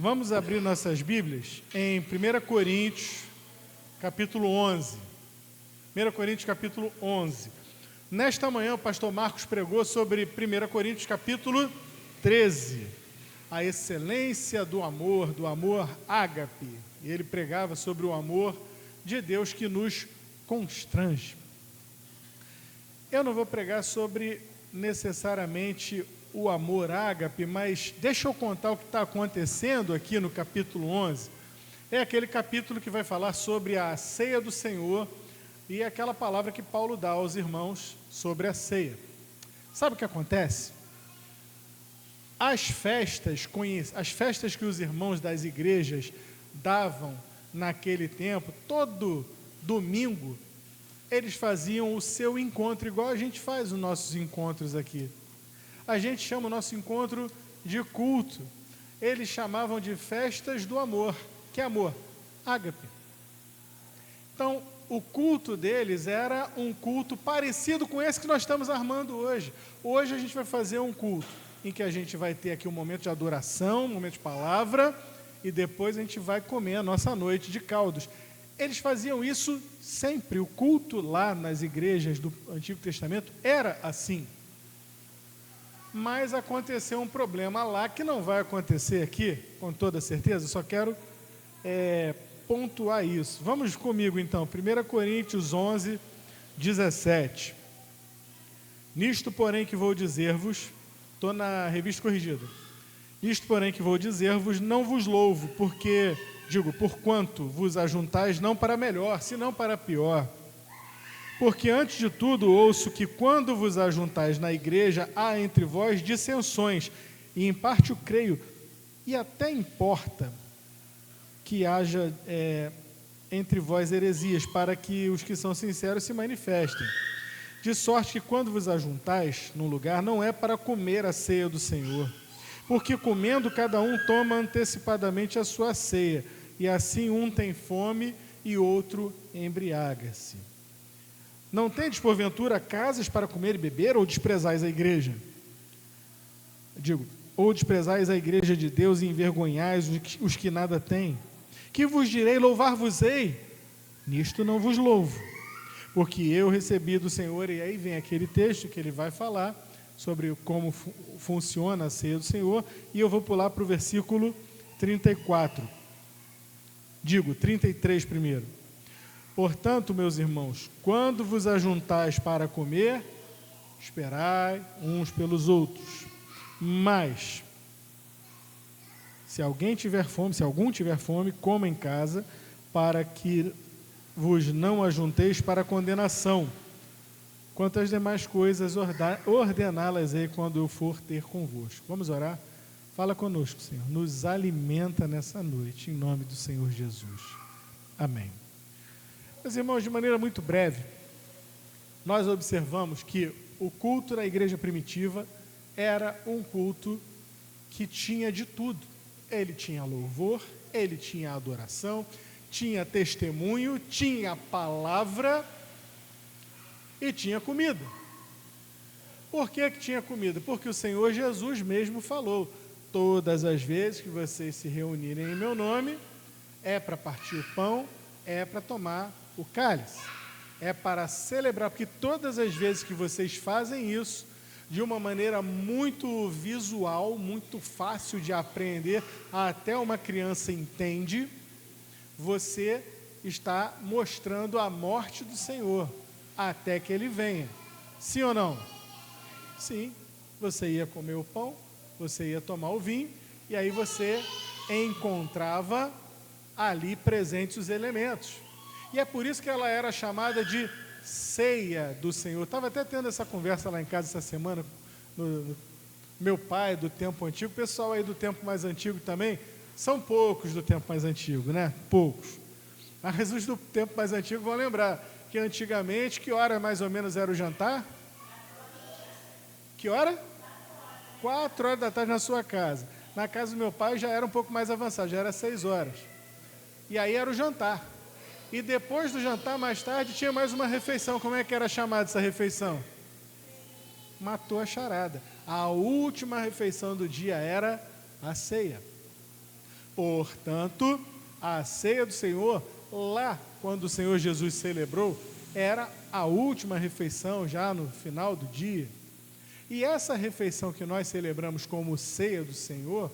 Vamos abrir nossas Bíblias em 1 Coríntios, capítulo 11. 1 Coríntios, capítulo 11. Nesta manhã, o pastor Marcos pregou sobre 1 Coríntios, capítulo 13. A excelência do amor ágape. E ele pregava sobre o amor de Deus que nos constrange. Eu não vou pregar sobre necessariamente o amor ágape, mas deixa eu contar o que está acontecendo aqui no capítulo 11. É aquele capítulo que vai falar sobre a ceia do Senhor e aquela palavra que Paulo dá aos irmãos sobre a ceia. Sabe o que acontece? As festas que os irmãos das igrejas davam naquele tempo, todo domingo, eles faziam o seu encontro, igual a gente faz os nossos encontros aqui. A gente chama o nosso encontro de culto. Eles chamavam de festas do amor. Que é amor? Ágape. Então, o culto deles era um culto parecido com esse que nós estamos armando hoje. Hoje a gente vai fazer um culto em que a gente vai ter aqui um momento de adoração, um momento de palavra, e depois a gente vai comer a nossa noite de caldos. Eles faziam isso sempre. O culto lá nas igrejas do Antigo Testamento era assim. Mas aconteceu um problema lá que não vai acontecer aqui, com toda certeza. Só quero pontuar isso. Vamos comigo então, 1 Coríntios 11, 17. Nisto, porém, que vou dizer-vos, estou na revista corrigida. Nisto, porém, que vou dizer-vos, não vos louvo, porquanto vos ajuntais não para melhor, senão para pior. Porque antes de tudo ouço que quando vos ajuntais na igreja, há entre vós dissensões, e em parte o creio, e até importa que haja entre vós heresias, para que os que são sinceros se manifestem. De sorte que quando vos ajuntais num lugar, não é para comer a ceia do Senhor, porque comendo cada um toma antecipadamente a sua ceia, e assim um tem fome e outro embriaga-se. Não tendes, porventura, casas para comer e beber, ou desprezais a igreja? Ou desprezais a igreja de Deus e envergonhais os que nada têm? Que vos direi, louvar-vos-ei? Nisto não vos louvo, porque eu recebi do Senhor, e aí vem aquele texto que ele vai falar sobre como funciona a ceia do Senhor, e eu vou pular para o versículo 34. 33 primeiro. Portanto, meus irmãos, quando vos ajuntais para comer, esperai uns pelos outros. Mas, se algum tiver fome, coma em casa, para que vos não ajunteis para condenação. Quanto às demais coisas, ordená-las-ei quando eu for ter convosco. Vamos orar? Fala conosco, Senhor. Nos alimenta nessa noite, em nome do Senhor Jesus. Amém. Meus irmãos, de maneira muito breve, nós observamos que o culto da igreja primitiva era um culto que tinha de tudo. Ele tinha louvor, ele tinha adoração, tinha testemunho, tinha palavra e tinha comida. Por que tinha comida? Porque o Senhor Jesus mesmo falou: todas as vezes que vocês se reunirem em meu nome, é para partir o pão, é para tomar o cálice, é para celebrar, porque todas as vezes que vocês fazem isso, de uma maneira muito visual, muito fácil de apreender, até uma criança entende, você está mostrando a morte do Senhor, até que Ele venha. Sim ou não? Sim. Você ia comer o pão, você ia tomar o vinho, e aí você encontrava ali presentes os elementos. E é por isso que ela era chamada de ceia do Senhor. Estava até tendo essa conversa lá em casa essa semana, no meu pai do tempo antigo, o pessoal aí do tempo mais antigo também, são poucos do tempo mais antigo, né? Poucos. Mas os do tempo mais antigo vão lembrar que antigamente, que hora mais ou menos era o jantar? Que hora? 4 horas da tarde na sua casa. Na casa do meu pai já era um pouco mais avançado, já era 6 horas. E aí era o jantar. E depois do jantar, mais tarde, tinha mais uma refeição. Como é que era chamada essa refeição? Matou a charada. A última refeição do dia era a ceia. Portanto, a ceia do Senhor, lá quando o Senhor Jesus celebrou, era a última refeição já no final do dia. E essa refeição que nós celebramos como ceia do Senhor,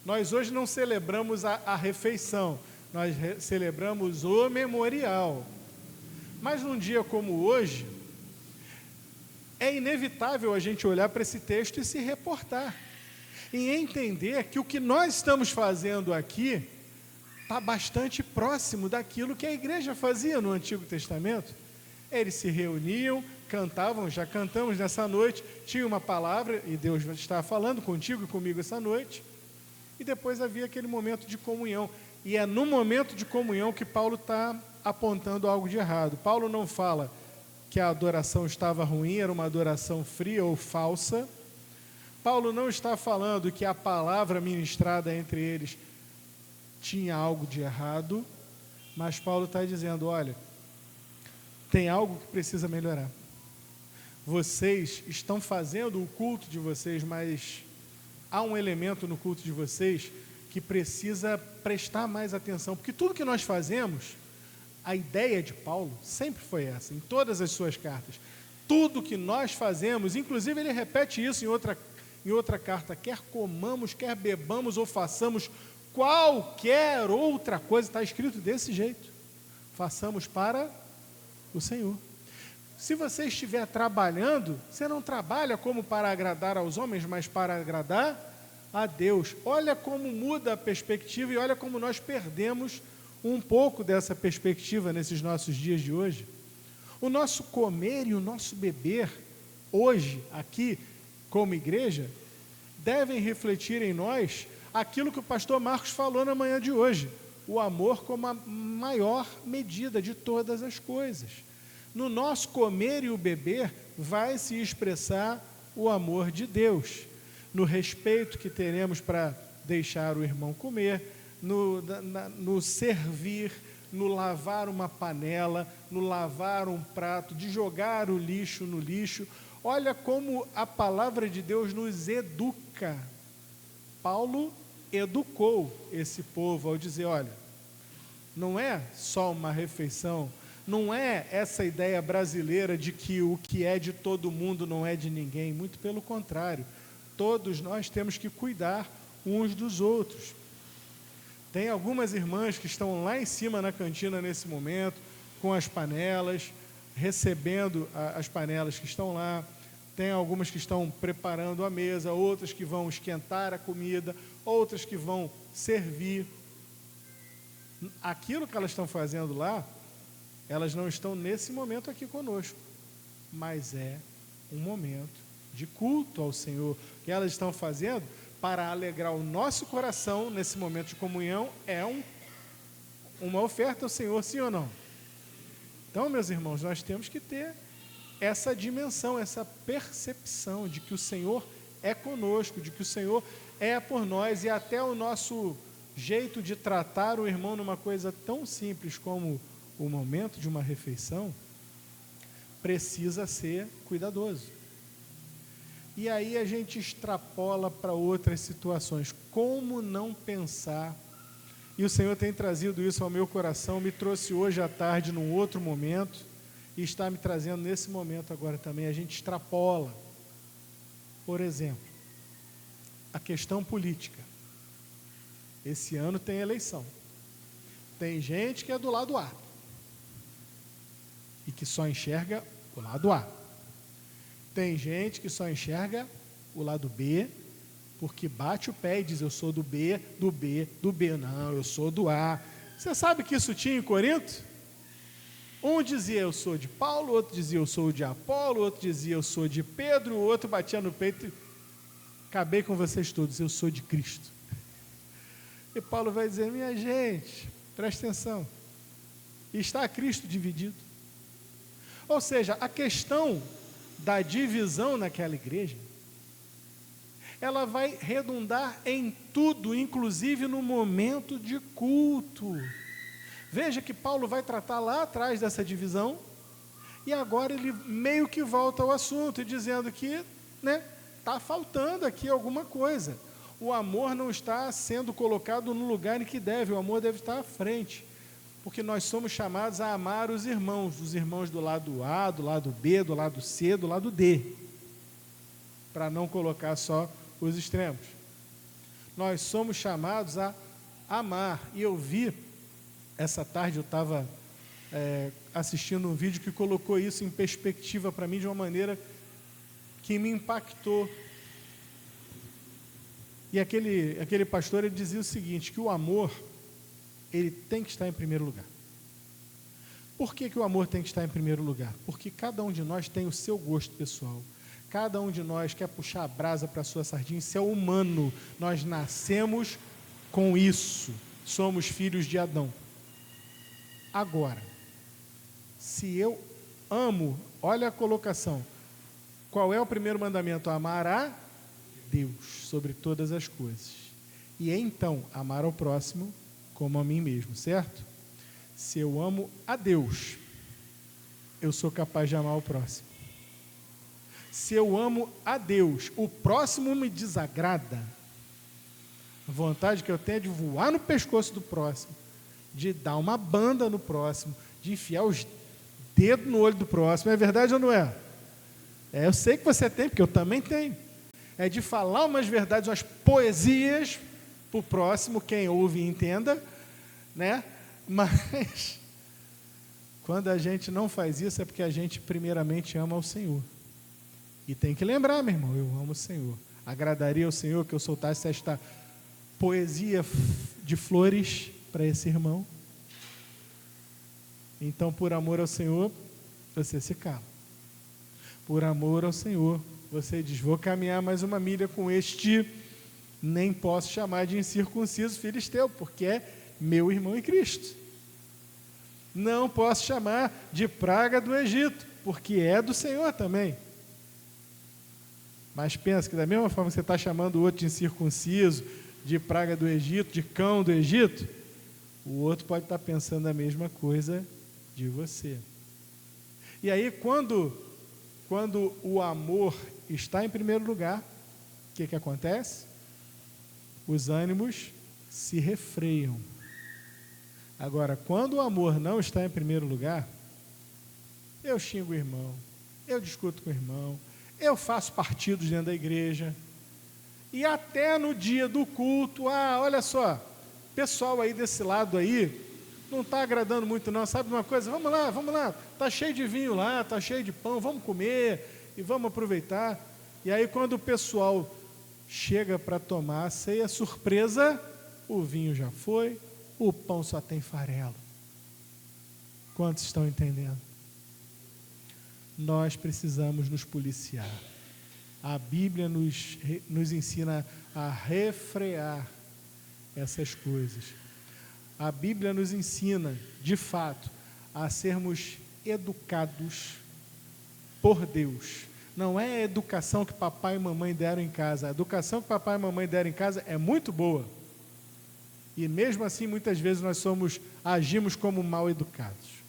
nós hoje não celebramos a refeição, nós celebramos o memorial. Mas num dia como hoje, é inevitável a gente olhar para esse texto e se reportar, e entender que o que nós estamos fazendo aqui está bastante próximo daquilo que a igreja fazia no Antigo Testamento. Eles se reuniam, cantavam, já cantamos nessa noite, tinha uma palavra, e Deus está falando contigo e comigo essa noite, e depois havia aquele momento de comunhão, e é no momento de comunhão que Paulo está apontando algo de errado. Paulo não fala que a adoração estava ruim, era uma adoração fria ou falsa. Paulo não está falando que a palavra ministrada entre eles tinha algo de errado, mas Paulo está dizendo, olha, tem algo que precisa melhorar. Vocês estão fazendo o culto de vocês, mas há um elemento no culto de vocês que precisa prestar mais atenção, porque tudo que nós fazemos, a ideia de Paulo sempre foi essa, em todas as suas cartas. Tudo que nós fazemos, inclusive ele repete isso em outra carta, quer comamos, quer bebamos ou façamos qualquer outra coisa, está escrito desse jeito, façamos para o Senhor. Se você estiver trabalhando, você não trabalha como para agradar aos homens, mas para agradar a Deus. Olha como muda a perspectiva e olha como nós perdemos um pouco dessa perspectiva nesses nossos dias de hoje. O nosso comer e o nosso beber, hoje, aqui, como igreja, devem refletir em nós aquilo que o pastor Marcos falou na manhã de hoje, o amor como a maior medida de todas as coisas. No nosso comer e o beber vai se expressar o amor de Deus, no respeito que teremos para deixar o irmão comer, no servir, no lavar uma panela, no lavar um prato, de jogar o lixo no lixo. Olha como a palavra de Deus nos educa. Paulo educou esse povo ao dizer, olha, não é só uma refeição, não é essa ideia brasileira de que o que é de todo mundo não é de ninguém, muito pelo contrário, todos nós temos que cuidar uns dos outros. Tem algumas irmãs que estão lá em cima na cantina nesse momento, com as panelas, recebendo as panelas que estão lá, tem algumas que estão preparando a mesa, outras que vão esquentar a comida, outras que vão servir. Aquilo que elas estão fazendo lá, elas não estão nesse momento aqui conosco, mas é um momento de culto ao Senhor, que elas estão fazendo para alegrar o nosso coração nesse momento de comunhão, é uma oferta ao Senhor, sim ou não? Então, meus irmãos, nós temos que ter essa dimensão, essa percepção de que o Senhor é conosco, de que o Senhor é por nós, e até o nosso jeito de tratar o irmão numa coisa tão simples como o momento de uma refeição, precisa ser cuidadoso. E aí a gente extrapola para outras situações. Como não pensar? E o Senhor tem trazido isso ao meu coração, me trouxe hoje à tarde num outro momento, e está me trazendo nesse momento agora também. A gente extrapola. Por exemplo, a questão política. Esse ano tem eleição. Tem gente que é do lado A e que só enxerga o lado A. Tem gente que só enxerga o lado B, porque bate o pé e diz, eu sou do B, do B, do B. Não, eu sou do A. Você sabe que isso tinha em Corinto? Um dizia, eu sou de Paulo, outro dizia, eu sou de Apolo, outro dizia, eu sou de Pedro, o outro batia no peito e acabei com vocês todos, eu sou de Cristo. E Paulo vai dizer, minha gente, presta atenção, está Cristo dividido? Ou seja, a questão da divisão naquela igreja, ela vai redundar em tudo, inclusive no momento de culto. Veja que Paulo vai tratar lá atrás dessa divisão, e agora ele meio que volta ao assunto, dizendo que está faltando aqui alguma coisa. o amor não está sendo colocado no lugar em que deve, o amor deve estar à frente, porque nós somos chamados a amar os irmãos do lado A, do lado B, do lado C, do lado D, para não colocar só os extremos. Nós somos chamados a amar, e eu vi, essa tarde eu estava assistindo um vídeo que colocou isso em perspectiva para mim de uma maneira que me impactou. E aquele pastor, ele dizia o seguinte, que o amor, ele tem que estar em primeiro lugar. Por que o amor tem que estar em primeiro lugar? Porque cada um de nós tem o seu gosto pessoal. Cada um de nós quer puxar a brasa para a sua sardinha. Isso é humano. Nós nascemos com isso. Somos filhos de Adão. Agora, se eu amo, olha a colocação. Qual é o primeiro mandamento? Amar a Deus sobre todas as coisas. E então, amar ao próximo como a mim mesmo, certo? Se eu amo a Deus, eu sou capaz de amar o próximo. Se eu amo a Deus, o próximo me desagrada, a vontade que eu tenho é de voar no pescoço do próximo, de dar uma banda no próximo, de enfiar os dedos no olho do próximo. É verdade ou não é? Eu sei que você tem, porque eu também tenho. É de falar umas verdades, umas poesias para o próximo, quem ouve e entenda, né? Mas quando a gente não faz isso é porque a gente primeiramente ama o Senhor. E tem que lembrar, meu irmão, eu amo o Senhor. Agradaria ao Senhor que eu soltasse esta poesia de flores para esse irmão. Então, por amor ao Senhor, você se cala. Por amor ao Senhor, você diz, vou caminhar mais uma milha com este, nem posso chamar de incircunciso filisteu, porque é meu irmão em Cristo. Não posso chamar de praga do Egito, porque é do Senhor também. Mas pensa que da mesma forma que você está chamando o outro de incircunciso, de praga do Egito, de cão do Egito, o outro pode estar pensando a mesma coisa de você. E aí, quando o amor está em primeiro lugar, o que acontece? Os ânimos se refreiam. Agora, quando o amor não está em primeiro lugar, eu xingo o irmão, eu discuto com o irmão, eu faço partidos dentro da igreja, e até no dia do culto, olha só, pessoal aí desse lado aí, não está agradando muito não, sabe uma coisa? Vamos lá, está cheio de vinho lá, está cheio de pão, vamos comer e vamos aproveitar. E aí quando o pessoal chega para tomar a ceia, surpresa, o vinho já foi, o pão só tem farelo. Quantos estão entendendo? Nós precisamos nos policiar. A Bíblia nos ensina a refrear essas coisas. A Bíblia nos ensina, de fato, a sermos educados por Deus. Não é a educação que papai e mamãe deram em casa. A educação que papai e mamãe deram em casa é muito boa. E mesmo assim, muitas vezes nós agimos como mal educados.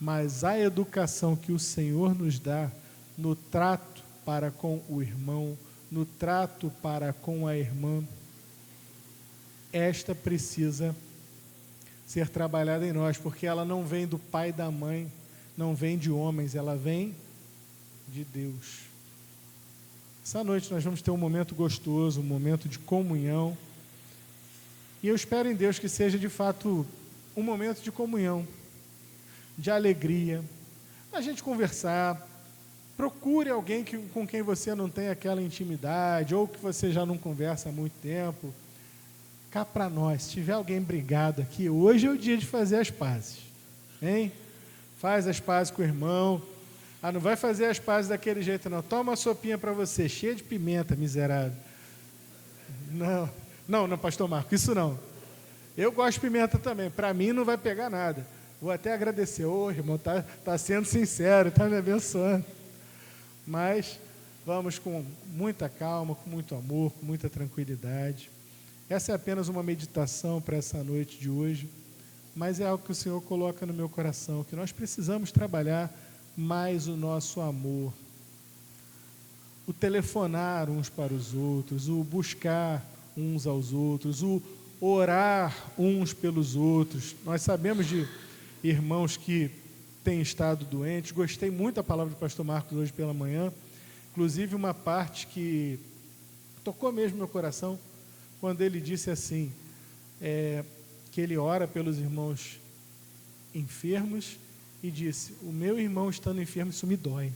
Mas a educação que o Senhor nos dá no trato para com o irmão, no trato para com a irmã, esta precisa ser trabalhada em nós, porque ela não vem do pai e da mãe, não vem de homens, ela vem de Deus. Essa noite nós vamos ter um momento gostoso, um momento de comunhão, e eu espero em Deus que seja de fato um momento de comunhão, de alegria, a gente conversar. Procure alguém com quem você não tem aquela intimidade, ou que você já não conversa há muito tempo. Cá para nós, se tiver alguém brigado aqui, hoje é o dia de fazer as pazes, hein? Faz as pazes com o irmão. Não vai fazer as pazes daquele jeito não, toma uma sopinha para você, cheia de pimenta, miserável. Não, pastor Marco, isso não. Eu gosto de pimenta também, para mim não vai pegar nada. Vou até agradecer, irmão, tá sendo sincero, está me abençoando. Mas vamos com muita calma, com muito amor, com muita tranquilidade. Essa é apenas uma meditação para essa noite de hoje, mas é algo que o Senhor coloca no meu coração, que nós precisamos trabalhar mais o nosso amor. o telefonar uns para os outros, o buscar uns aos outros, o orar uns pelos outros. Nós sabemos de irmãos que têm estado doentes. Gostei muito da palavra do pastor Marcos hoje pela manhã, inclusive uma parte que tocou mesmo no coração, quando ele disse assim, que ele ora pelos irmãos enfermos e disse, o meu irmão estando enfermo, isso me dói.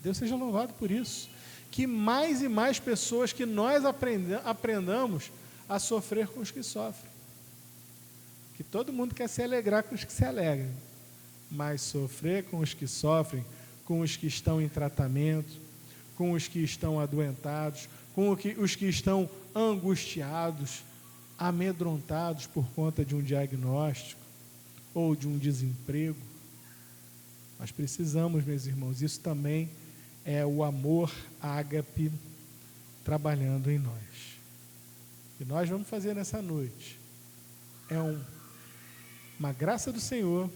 Deus seja louvado por isso. Que mais e mais pessoas que nós aprendamos a sofrer com os que sofrem. Que todo mundo quer se alegrar com os que se alegram, mas sofrer com os que sofrem, com os que estão em tratamento, com os que estão adoentados, com os que estão angustiados, amedrontados por conta de um diagnóstico ou de um desemprego. Nós precisamos, meus irmãos, isso também é o amor ágape trabalhando em nós. O que nós vamos fazer nessa noite é uma graça do Senhor,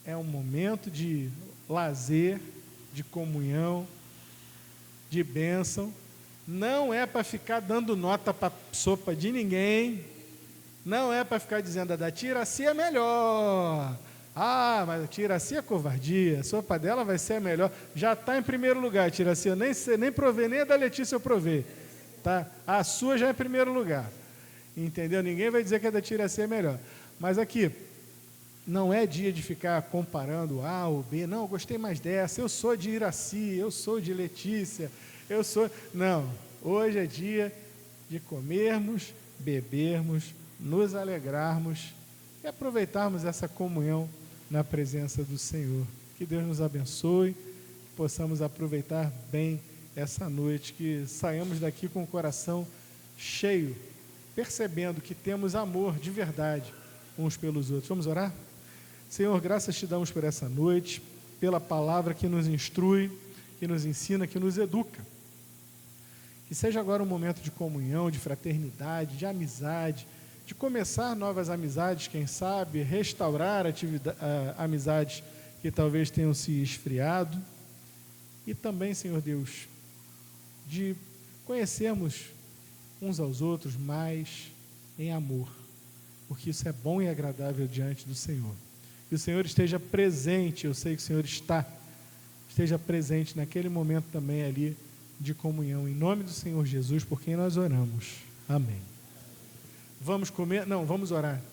é um momento de lazer, de comunhão, de bênção. Não é para ficar dando nota para sopa de ninguém, não é para ficar dizendo a da Tiraci é melhor. Ah, mas a Tiraci é covardia, a sopa dela vai ser a melhor. Já está em primeiro lugar, Tiraci, eu nem provei, nem a da Letícia eu provei. Tá? A sua já é em primeiro lugar. Entendeu? Ninguém vai dizer que a da Tiraci é melhor. Mas aqui, não é dia de ficar comparando A ou B. Não, eu gostei mais dessa. Eu sou de Iraci, eu sou de Letícia, eu sou... Não, hoje é dia de comermos, bebermos, nos alegrarmos e aproveitarmos essa comunhão na presença do Senhor. Que Deus nos abençoe, que possamos aproveitar bem essa noite, que saiamos daqui com o coração cheio, percebendo que temos amor de verdade uns pelos outros. Vamos orar? Senhor, graças te damos por essa noite, pela palavra que nos instrui, que nos ensina, que nos educa. Que seja agora um momento de comunhão, de fraternidade, de amizade, de começar novas amizades, quem sabe, restaurar amizades que talvez tenham se esfriado. E também, Senhor Deus, de conhecermos uns aos outros mais em amor, porque isso é bom e agradável diante do Senhor. Que o Senhor esteja presente, eu sei que o Senhor esteja presente naquele momento também ali de comunhão, em nome do Senhor Jesus, por quem nós oramos. Amém. Vamos comer? Não, vamos orar.